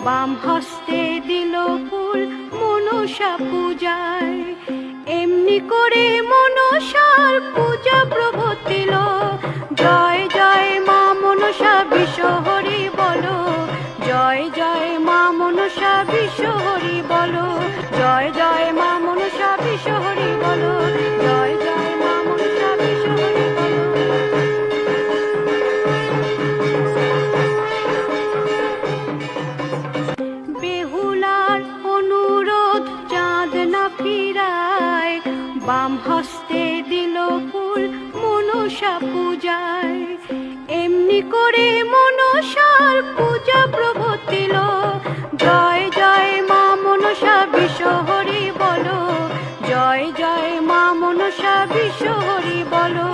বাম হস্তে দিল ফুল মনসা পূজায়। এমনি করে মনসার পূজা প্রবর্তিল। জয় জয় মা মনসা বিশ্বহরি বলো, জয় জয় মা মনসা বিশ্বহরি বলো, জয় জয় মা মনসা বিশ্বহরি বলো, জয় জয় মা মনসা বিশ্বহরি বলো। বেহুলার অনুরোধ চাঁদ না ফিরায়, বাম হস্তে দিল ফুল মনসা পূজায়। এমনি করে মনসার পূজা প্রবর্তিল। জয় জয় মা মনসা বিশ্বহরি বলো, জয় জয় মা মনসা বিশ্বহরি বলো।